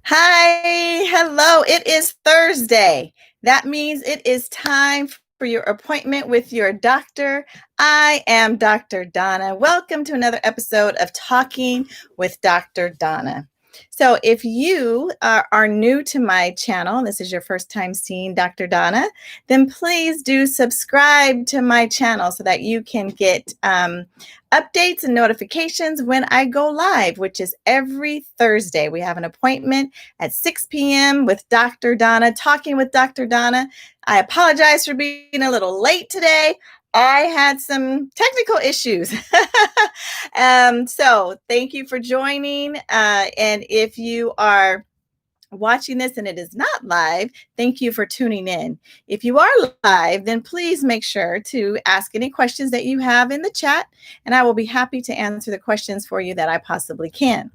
Hi, hello. It is Thursday. That means it is time for your appointment with your doctor. I am Dr. Donna. Welcome to another episode of Talking with Dr. Donna. So, if you are new to my channel, this is your first time seeing Dr. Donna, then please do subscribe to my channel so that you can get updates and notifications when I go live, which is every Thursday. We have an appointment at 6 p.m. with Dr. Donna, talking with Dr. Donna. I apologize for being a little late today. I had some technical issues. So thank you for joining. And if you are watching this and it is not live, thank you for tuning in. If you are live, then please make sure to ask any questions that you have in the chat, and I will be happy to answer the questions for you that I possibly can.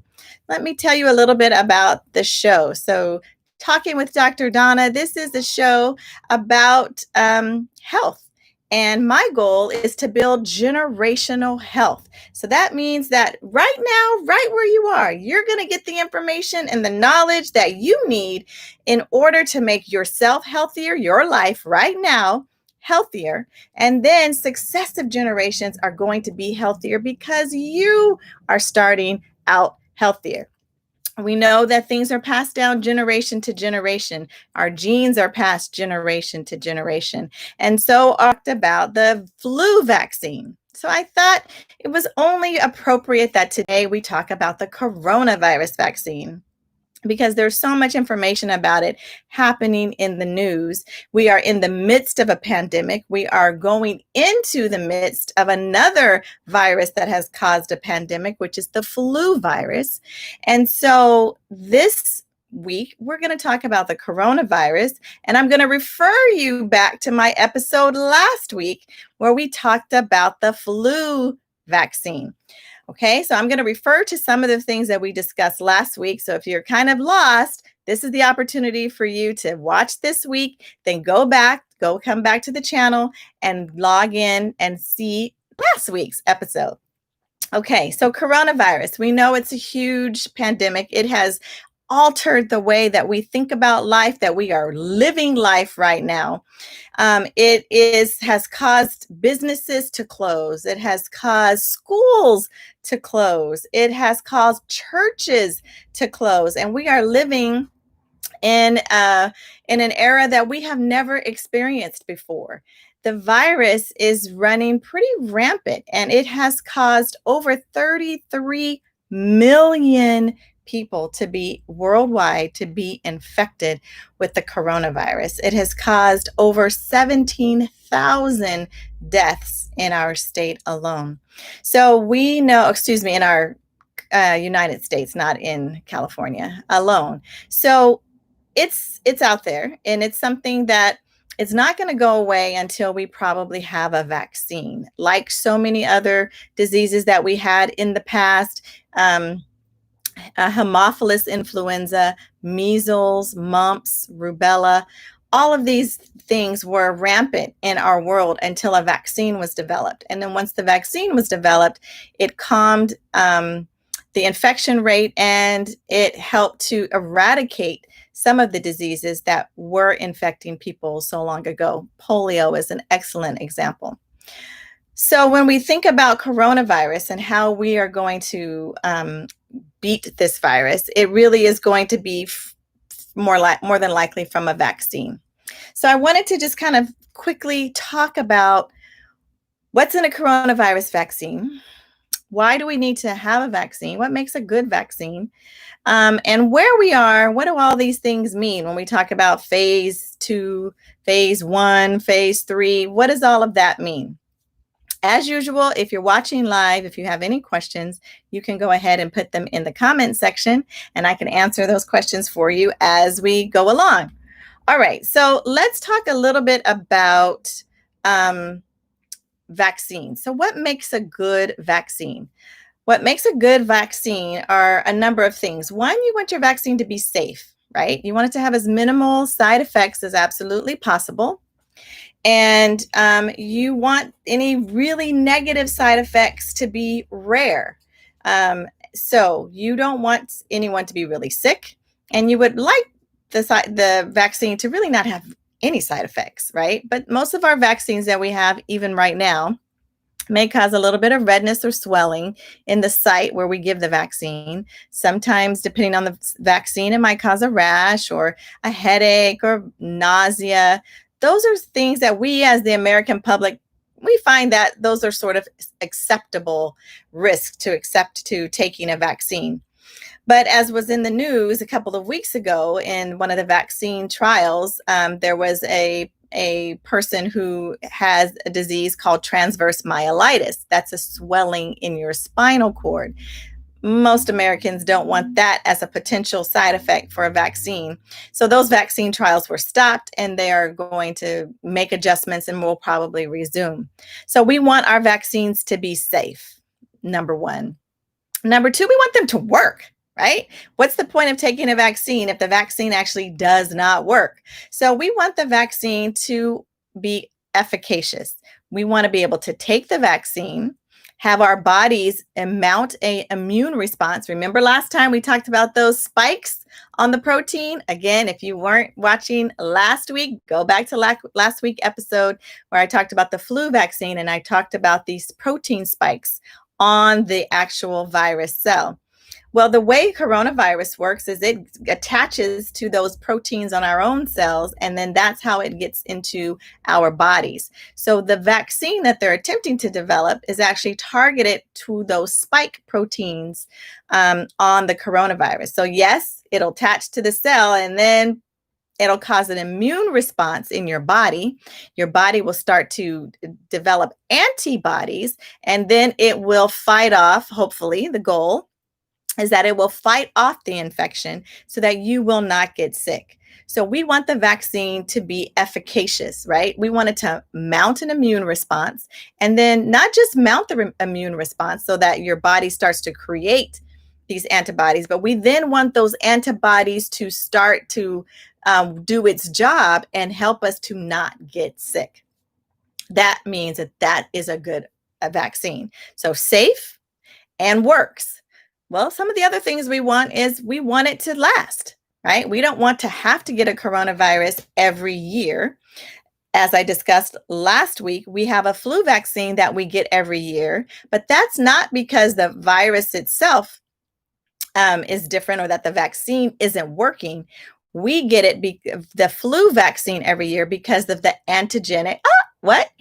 Let me tell you a little bit about the show. So, Talking with Dr. Donna, this is a show about health. And my goal is to build generational health. So that means that right now, right where you are, you're going to get the information and the knowledge that you need in order to make yourself healthier, your life right now healthier. And then successive generations are going to be healthier because you are starting out healthier. We know that things are passed down generation to generation. Our genes are passed generation to generation. And so I talked about the flu vaccine. So I thought it was only appropriate that today we talk about the coronavirus vaccine, because there's so much information about it happening in the news. We are in the midst of a pandemic. We are going into the midst of another virus that has caused a pandemic, which is the flu virus. And so this week, we're going to talk about the coronavirus, and I'm going to refer you back to my episode last week where we talked about the flu vaccine. Okay, so I'm going to refer to some of the things that we discussed last week. So if you're kind of lost, this is the opportunity for you to watch this week, then come back to the channel and log in and see last week's episode. Okay, so coronavirus, we know it's a huge pandemic. It has altered the way that we think about life, that we are living life right now. Has caused businesses to close. It has caused schools to close. It has caused churches to close. And we are living in an era that we have never experienced before. The virus is running pretty rampant, and it has caused over 33 million people to be worldwide to be infected with the coronavirus. It has caused over 17,000 deaths in our state alone. So we know, in our United States, not in California alone. So it's out there, and it's something that it's not going to go away until we probably have a vaccine, like so many other diseases that we had in the past. Haemophilus influenza, measles, mumps, rubella, all of these things were rampant in our world until a vaccine was developed. And then once the vaccine was developed, it calmed the infection rate, and it helped to eradicate some of the diseases that were infecting people so long ago. Polio is an excellent example. So when we think about coronavirus and how we are going to beat this virus, it really is going to be more than likely from a vaccine. So I wanted to just kind of quickly talk about what's in a coronavirus vaccine. Why do we need to have a vaccine? What makes a good vaccine? And where we are, what do all these things mean when we talk about phase 2, phase 1, phase 3? What does all of that mean? As usual, if you're watching live, if you have any questions, you can go ahead and put them in the comment section, and I can answer those questions for you as we go along. All right, so let's talk a little bit about vaccines. So what makes a good vaccine? What makes a good vaccine are a number of things. One, you want your vaccine to be safe, right? You want it to have as minimal side effects as absolutely possible. And you want any really negative side effects to be rare. So you don't want anyone to be really sick, And you would like the vaccine to really not have any side effects, right? But most of our vaccines that we have, even right now, may cause a little bit of redness or swelling in the site where we give the vaccine. Sometimes, depending on the vaccine, it might cause a rash or a headache or nausea. Those are things that we, as the American public, we find that those are sort of acceptable risks to accept to taking a vaccine. But as was in the news a couple of weeks ago in one of the vaccine trials, there was a person who has a disease called transverse myelitis. That's a swelling in your spinal cord. Most Americans don't want that as a potential side effect for a vaccine. So those vaccine trials were stopped, and they are going to make adjustments and will probably resume. So we want our vaccines to be safe, number one. Number two, we want them to work, right? What's the point of taking a vaccine if the vaccine actually does not work? So we want the vaccine to be efficacious. We want to be able to take the vaccine, have our bodies mount an immune response. Remember last time we talked about those spikes on the protein? Again, if you weren't watching last week, go back to last week's episode where I talked about the flu vaccine, and I talked about these protein spikes on the actual virus cell. Well, the way coronavirus works is it attaches to those proteins on our own cells, and then that's how it gets into our bodies. So the vaccine that they're attempting to develop is actually targeted to those spike proteins on the coronavirus. So yes, it'll attach to the cell, and then it'll cause an immune response in your body. Your body will start to develop antibodies, and then it will fight off, hopefully, the goal is that it will fight off the infection so that you will not get sick. So we want the vaccine to be efficacious, right? We want it to mount an immune response, and then not just mount the immune response so that your body starts to create these antibodies, but we then want those antibodies to start to do its job and help us to not get sick. That means that is a good vaccine. So safe and works. Well, some of the other things we want is we want it to last, right? We don't want to have to get a coronavirus every year. As I discussed last week, we have a flu vaccine that we get every year, but that's not because the virus itself is different or that the vaccine isn't working. We get it, the flu vaccine every year because of the antigenic,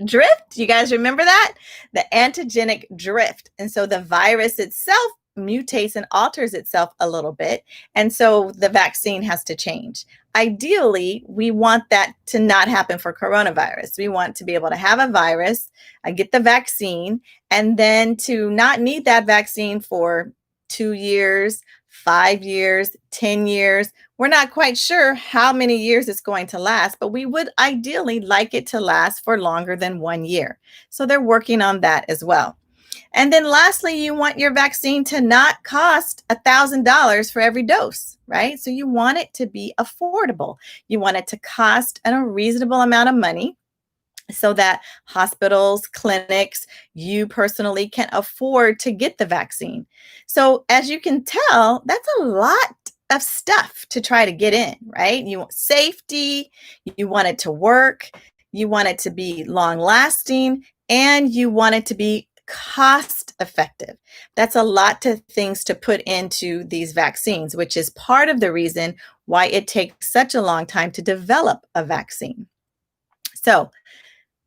drift? You guys remember that? The antigenic drift. And so the virus itself mutates and alters itself a little bit. And so the vaccine has to change. Ideally, we want that to not happen for coronavirus. We want to be able to have a virus, get the vaccine, and then to not need that vaccine for 2 years, 5 years, 10 years. We're not quite sure how many years it's going to last, but we would ideally like it to last for longer than 1 year. So they're working on that as well. And then lastly, you want your vaccine to not cost $1,000 for every dose, right? So you want it to be affordable. You want it to cost a reasonable amount of money so that hospitals, clinics, you personally can afford to get the vaccine. So as you can tell, that's a lot of stuff to try to get in, right? You want safety, you want it to work, you want it to be long lasting, and you want it to be cost effective. That's a lot of things to put into these vaccines, which is part of the reason why it takes such a long time to develop a vaccine. So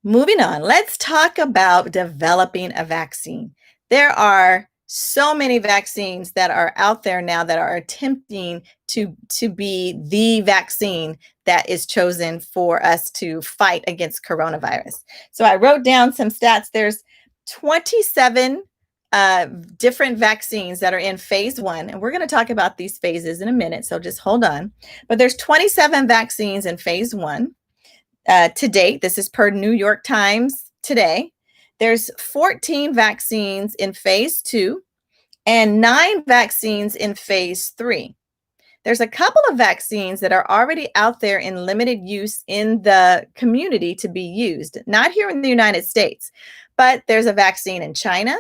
moving on, let's talk about developing a vaccine. There are so many vaccines that are out there now that are attempting to be the vaccine that is chosen for us to fight against coronavirus. So I wrote down some stats. There's 27 different vaccines that are in phase 1, and we're going to talk about these phases in a minute, so just hold on. But there's 27 vaccines in phase 1 to date. This is per New York Times today. There's 14 vaccines in phase 2 and 9 vaccines in phase 3. There's a couple of vaccines that are already out there in limited use in the community to be used, not here in the United States, but there's a vaccine in China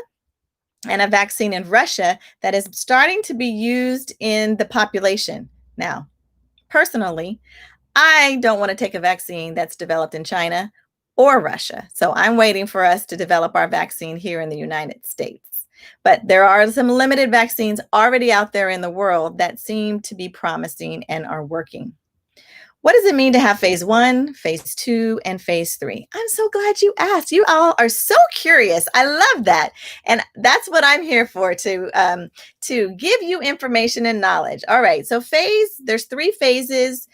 and a vaccine in Russia that is starting to be used in the population now. personally, I don't want to take a vaccine that's developed in China or Russia. So I'm waiting for us to develop our vaccine here in the United States. But there are some limited vaccines already out there in the world that seem to be promising and are working. What does it mean to have phase one, phase two, and phase three? I'm so glad you asked. You all are so curious. I love that. And that's what I'm here for, to give you information and knowledge. All right. So there's three phases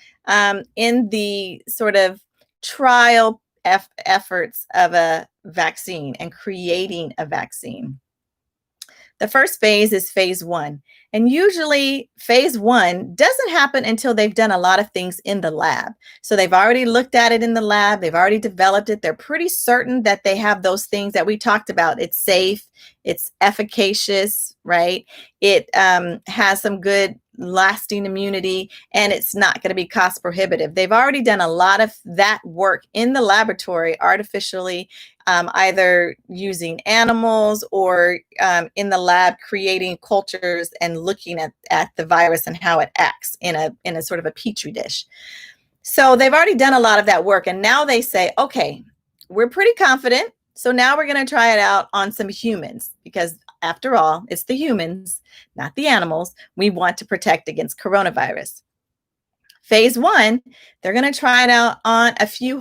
in the sort of trial efforts of a vaccine and creating a vaccine. The first phase is phase one. And usually, phase one doesn't happen until they've done a lot of things in the lab. So they've already looked at it in the lab, they've already developed it. They're pretty certain that they have those things that we talked about. It's safe, it's efficacious, right? It has some good lasting immunity, and it's not going to be cost prohibitive. They've already done a lot of that work in the laboratory artificially, either using animals or in the lab creating cultures and looking at the virus and how it acts in a sort of a petri dish. So they've already done a lot of that work, and now they say, okay, we're pretty confident. So now we're going to try it out on some humans, because after all, it's the humans, not the animals, we want to protect against coronavirus. Phase one, they're going to try it out on a few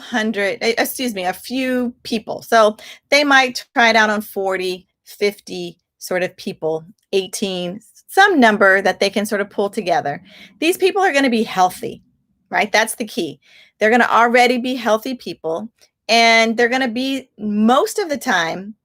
people. So they might try it out on 40, 50 sort of people, 18, some number that they can sort of pull together. These people are going to be healthy, right? That's the key. They're going to already be healthy people, and they're going to be, most of the time,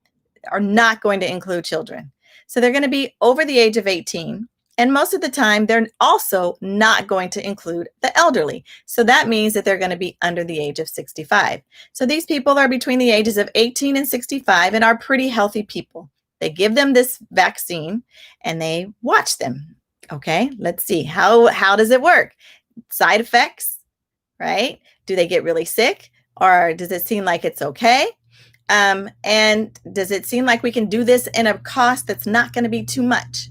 are not going to include children. So they're going to be over the age of 18. And most of the time, they're also not going to include the elderly. So that means that they're going to be under the age of 65. So these people are between the ages of 18 and 65 and are pretty healthy people. They give them this vaccine and they watch them. Okay, let's see. How does it work? Side effects, right? Do they get really sick, or does it seem like it's okay? And does it seem like we can do this in a cost that's not going to be too much?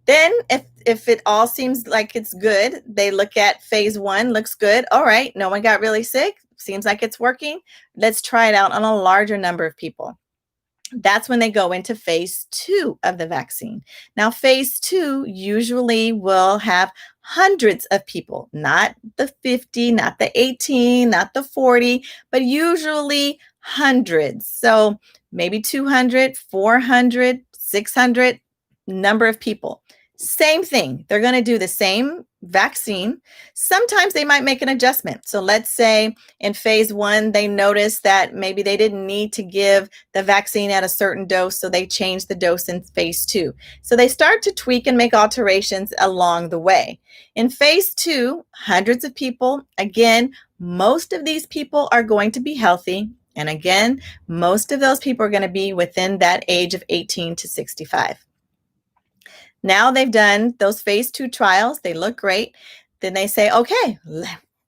Then if it all seems like it's good, they look at phase one, looks good. All right, no one got really sick. Seems like it's working. Let's try it out on a larger number of people. That's when they go into phase two of the vaccine. Now, phase two usually will have hundreds of people, not the 50, not the 18, not the 40, but usually hundreds. So maybe 200, 400, 600 number of people. Same thing. They're going to do the same vaccine. Sometimes they might make an adjustment. So let's say in phase one, they noticed that maybe they didn't need to give the vaccine at a certain dose, so they changed the dose in phase two. So they start to tweak and make alterations along the way. In phase two, hundreds of people. Again, most of these people are going to be healthy. And again, most of those people are going to be within that age of 18 to 65. Now they've done those phase two trials. They look great. Then they say, okay,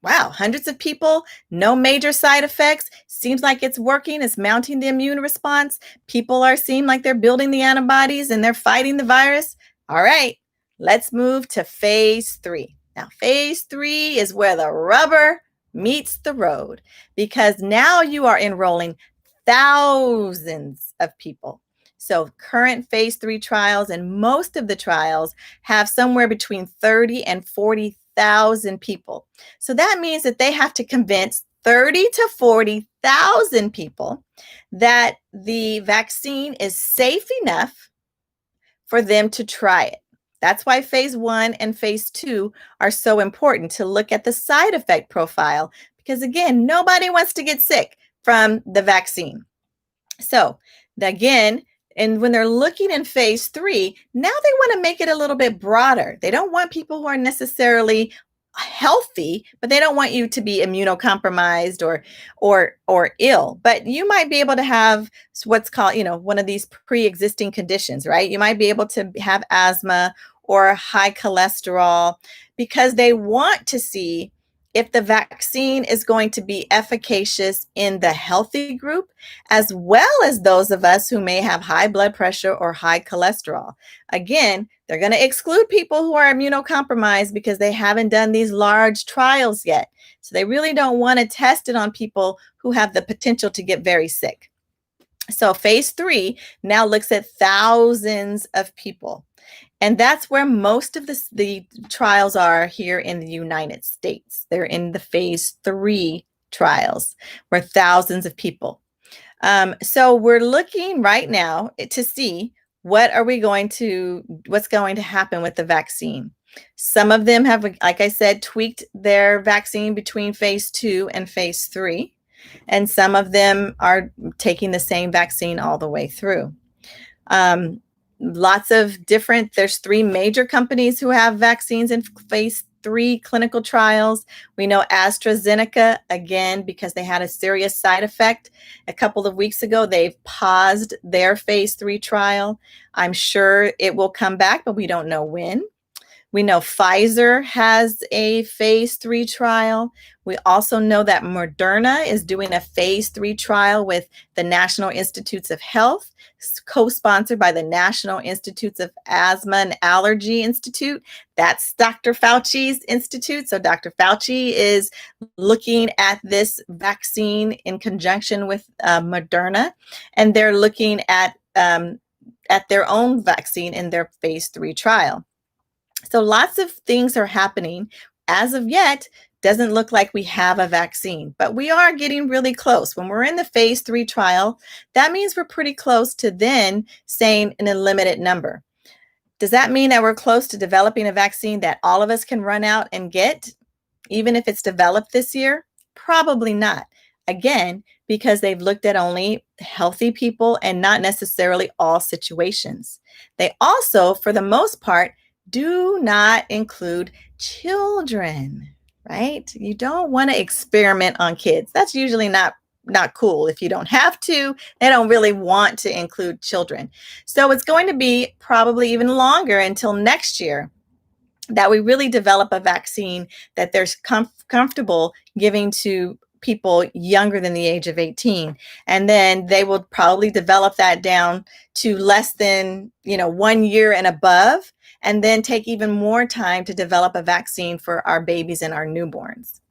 wow, hundreds of people, no major side effects. Seems like it's working. It's mounting the immune response. People seem like they're building the antibodies and they're fighting the virus. All right, let's move to phase three. Now, phase three is where the rubber meets the road, because now you are enrolling thousands of people. So current phase three trials, and most of the trials have somewhere between 30 and 40,000 people. So that means that they have to convince 30 to 40,000 people that the vaccine is safe enough for them to try it. That's why phase one and phase two are so important, to look at the side effect profile, because again, nobody wants to get sick from the vaccine. So again, and when they're looking in phase three, now they want to make it a little bit broader. They don't want people who are necessarily healthy, but they don't want you to be immunocompromised or ill. But you might be able to have what's called, one of these pre-existing conditions, right? You might be able to have asthma or high cholesterol, because they want to see if the vaccine is going to be efficacious in the healthy group, as well as those of us who may have high blood pressure or high cholesterol. Again, they're going to exclude people who are immunocompromised because they haven't done these large trials yet. So they really don't want to test it on people who have the potential to get very sick. So phase 3 now looks at thousands of people. And that's where most of the trials are here in the United States. They're in the phase 3 trials, where thousands of people. So we're looking right now to see what's going to happen with the vaccine. Some of them have, like I said, tweaked their vaccine between phase 2 and phase 3. And some of them are taking the same vaccine all the way through. Lots of different, there's 3 major companies who have vaccines in phase 3 clinical trials. We know AstraZeneca, again, because they had a serious side effect a couple of weeks ago, they've paused their phase 3 trial. I'm sure it will come back, but we don't know when. We know Pfizer has a phase 3 trial. We also know that Moderna is doing a phase 3 trial with the National Institutes of Health, co-sponsored by the National Institutes of Asthma and Allergy Institute. That's Dr. Fauci's institute. So Dr. Fauci is looking at this vaccine in conjunction with Moderna, and they're looking at their own vaccine in their phase 3 trial. So lots of things are happening. As of yet, doesn't look like we have a vaccine, but we are getting really close. When we're in the phase 3 trial, that means we're pretty close to then saying in a limited number. Does that mean that we're close to developing a vaccine that all of us can run out and get, even if it's developed this year? Probably not. Again, because they've looked at only healthy people and not necessarily all situations. They also, for the most part, do not include children, right? You don't want to experiment on kids. That's usually not cool. If you don't have to, they don't really want to include children. So it's going to be probably even longer until next year that we really develop a vaccine that they're comfortable giving to people younger than the age of 18. And then they will probably develop that down to less than 1 year and above, and then take even more time to develop a vaccine for our babies and our newborns.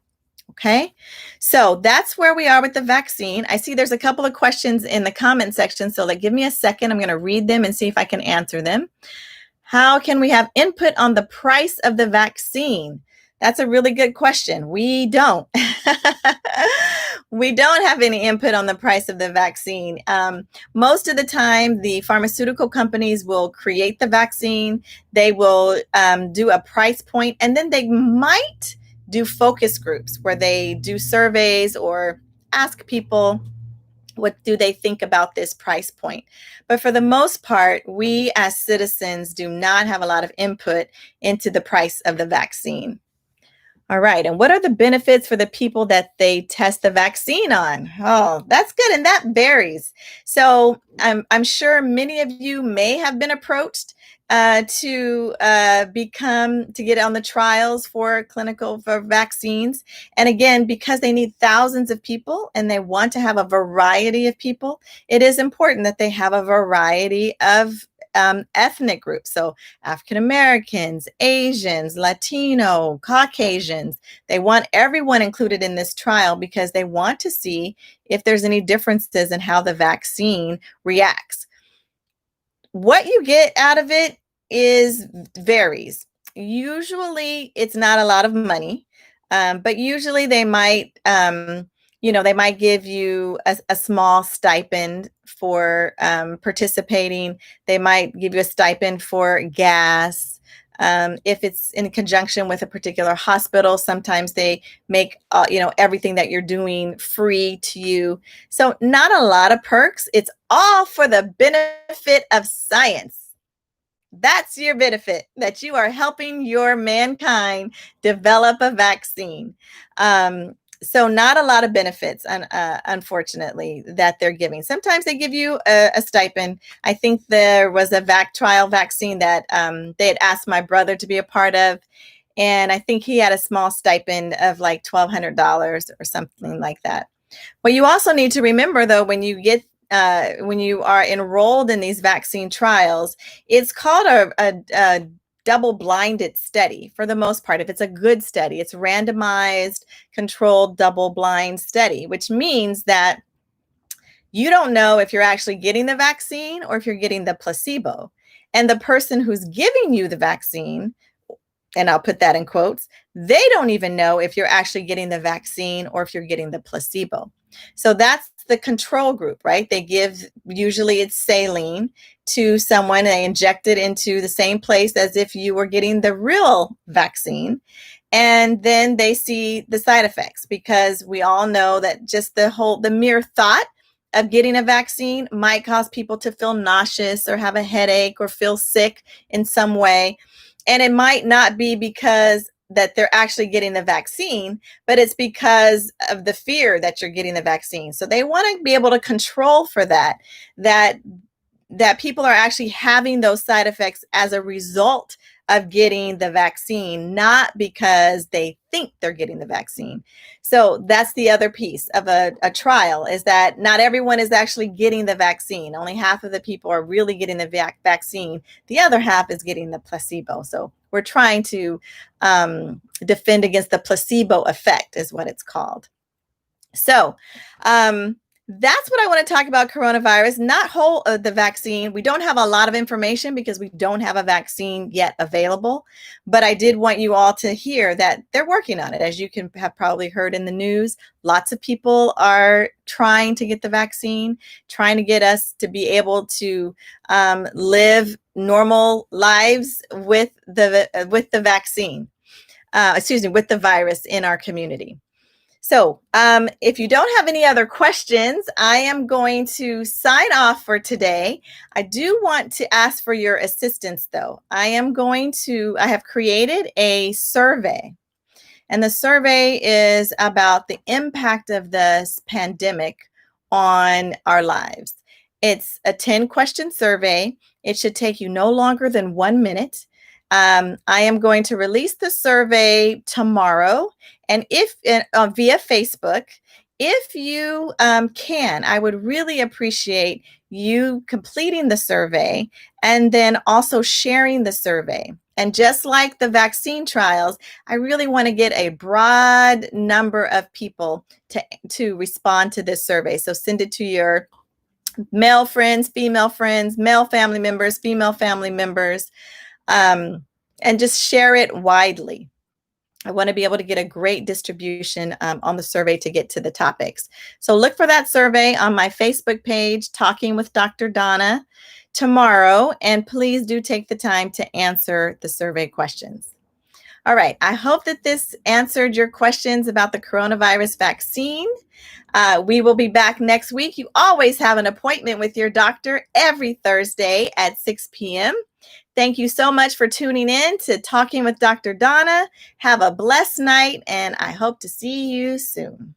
Okay, so that's where we are with the vaccine. I see there's a couple of questions in the comment section, so give me a second. I'm going to read them and see if I can answer them. How can we have input on the price of the vaccine? That's a really good question. We don't. We don't have any input on the price of the vaccine. Most of the time, the pharmaceutical companies will create the vaccine. They will do a price point, and then they might do focus groups where they do surveys or ask people, what do they think about this price point? But for the most part, we as citizens do not have a lot of input into the price of the vaccine. All right. And what are the benefits for the people that they test the vaccine on? Oh, that's good. And that varies. So I'm sure many of you may have been approached to get on the trials for vaccines. And again, because they need thousands of people and they want to have a variety of people, it is important that they have a variety of ethnic groups. So African Americans, Asians, Latino, Caucasians, they want everyone included in this trial because they want to see if there's any differences in how the vaccine reacts. What you get out of it varies. Usually it's not a lot of money, but usually they might give you a small stipend for participating. They might give you a stipend for gas. If it's in conjunction with a particular hospital, sometimes they make everything that you're doing free to you. So not a lot of perks. It's all for the benefit of science. That's your benefit, that you are helping your mankind develop a vaccine. So not a lot of benefits, unfortunately, that they're giving. Sometimes they give you a stipend. I think there was a trial vaccine that they had asked my brother to be a part of, And I think he had a small stipend of like $1,200 or something like that. Well, you also need to remember, though, when you are enrolled in these vaccine trials, it's called a double-blinded study for the most part. If it's a good study, it's randomized, controlled, double-blind study, which means that you don't know if you're actually getting the vaccine or if you're getting the placebo. And the person who's giving you the vaccine, and I'll put that in quotes, they don't even know if you're actually getting the vaccine or if you're getting the placebo. So that's the control group, right? They give, usually it's saline to someone, and they inject it into the same place as if you were getting the real vaccine. And then they see the side effects, because we all know that just the mere thought of getting a vaccine might cause people to feel nauseous or have a headache or feel sick in some way. And it might not be because that they're actually getting the vaccine, but it's because of the fear that you're getting the vaccine. So they want to be able to control for that people are actually having those side effects as a result of getting the vaccine, not because they think they're getting the vaccine. So that's the other piece of a trial, is that not everyone is actually getting the vaccine. Only half of the people are really getting the vaccine. The other half is getting the placebo. So we're trying to defend against the placebo effect, is what it's called. So that's what I want to talk about coronavirus, not the vaccine. We don't have a lot of information because we don't have a vaccine yet available, but I did want you all to hear that they're working on it. As you can have probably heard in the news, lots of people are trying to get the vaccine, trying to get us to be able to live normal lives with the vaccine, with the virus in our community. So if you don't have any other questions, I am going to sign off for today. I do want to ask for your assistance, though. I have created a survey, and the survey is about the impact of this pandemic on our lives. It's a 10-question survey. It should take you no longer than 1 minute. I am going to release the survey tomorrow, and if via Facebook. If you can, I would really appreciate you completing the survey and then also sharing the survey. And just like the vaccine trials, I really want to get a broad number of people to respond to this survey. So send it to your male friends, female friends, male family members, female family members, and just share it widely. I want to be able to get a great distribution on the survey to get to the topics. So look for that survey on my Facebook page, Talking with Dr. Donna, tomorrow. And please do take the time to answer the survey questions. All right. I hope that this answered your questions about the coronavirus vaccine. We will be back next week. You always have an appointment with your doctor every Thursday at 6 p.m. Thank you so much for tuning in to Talking with Dr. Donna. Have a blessed night, and I hope to see you soon.